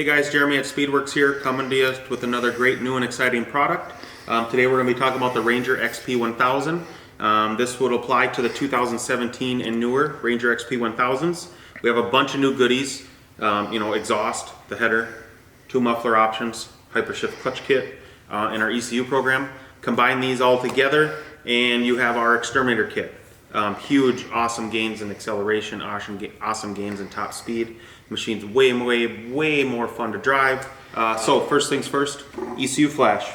guys, Jeremy at Speedwerx here, coming to you with another great new and exciting product. Today we're going to be talking about the Ranger XP 1000. This would apply to the 2017 and newer Ranger XP 1000s. We have a bunch of new goodies, exhaust, the header, 2 muffler options, hypershift clutch kit, and our ECU program. Combine these all together and you have our Exterminator kit. Huge, awesome gains in acceleration, awesome gains in top speed. Machine's way more fun to drive. So first things first, ECU flash.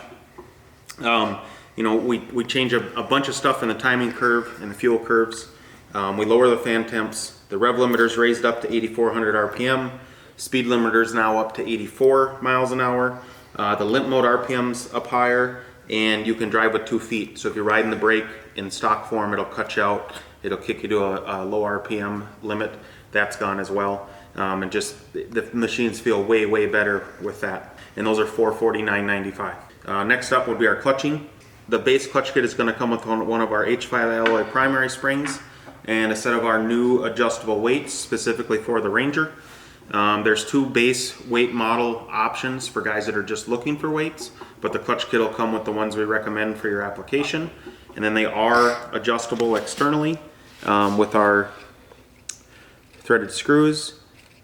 We change a bunch of stuff in the timing curve and the fuel curves. We lower the fan temps. The rev limiter's raised up to 8,400 RPM. Speed limiter's now up to 84 miles an hour. The limp mode RPM's up higher, and you can drive with 2 feet. So if you're riding the brake in stock form, it'll cut you out. It'll kick you to a low RPM limit. That's gone as well. And just the machines feel way better with that. And those are $449.95. Next up would be our clutching. The base clutch kit is going to come with one of our H5 alloy primary springs and a set of our new adjustable weights specifically for the Ranger. There's 2 base weight model options for guys that are just looking for weights, but the clutch kit will come with the ones we recommend for your application. And then they are adjustable externally with our threaded screws,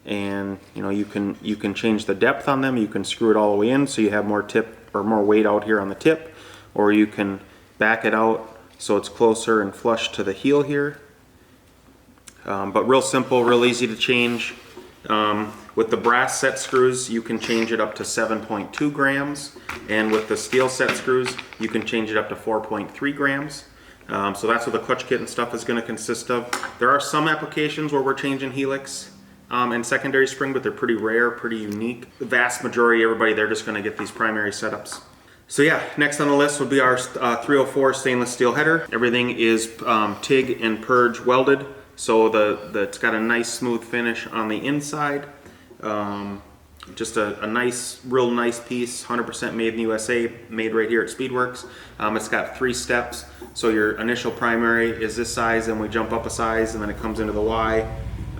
and you can change the depth on them. You can screw it all the way in so you have more tip or more weight out here on the tip, or you can back it out so it's closer and flush to the heel here. But real simple, real easy to change. With the brass set screws, you can change it up to 7.2 grams, and with the steel set screws, you can change it up to 4.3 grams. So that's what the clutch kit and stuff is going to consist of. There are some applications where we're changing helix and secondary spring, but they're pretty rare, pretty unique. The vast majority, everybody, they're just going to get these primary setups. So yeah, next on the list would be our 304 stainless steel header. Everything is TIG and purge welded. So it's got a nice smooth finish on the inside. Just a real nice piece, 100% made in the USA, made right here at Speedwerx. It's got 3 steps. So your initial primary is this size, and we jump up a size, and then it comes into the Y,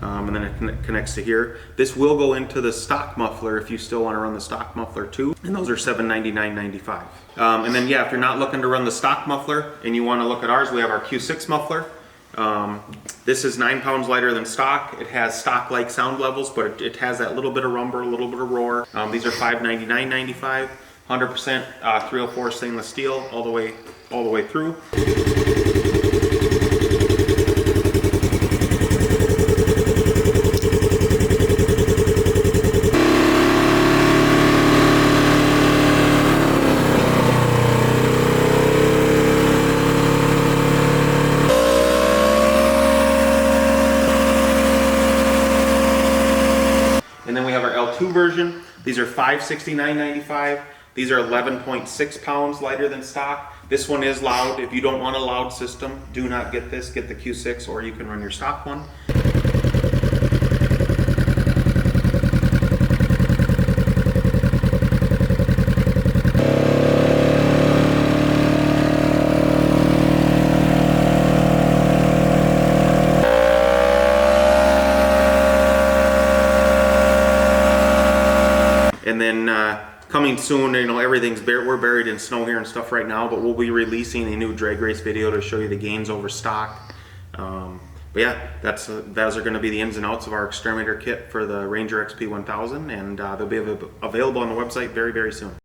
and then it connects to here. This will go into the stock muffler if you still want to run the stock muffler too, and those are $799.95. And then yeah, if you're not looking to run the stock muffler and you want to look at ours, we have our Q6 muffler. This is 9 pounds lighter than stock. It has stock-like sound levels, but it has that little bit of rumble, a little bit of roar. These are $599.95, 100% 304 stainless steel all the way through. And then we have our L2 version. These are $569.95. These are 11.6 pounds lighter than stock. This one is loud. If you don't want a loud system, do not get this. Get the Q6, or you can run your stock one. And then coming soon, we're buried in snow here and stuff right now, but we'll be releasing a new drag race video to show you the gains over stock. But yeah, those are going to be the ins and outs of our Exterminator kit for the Ranger XP 1000, and they'll be available on the website very soon.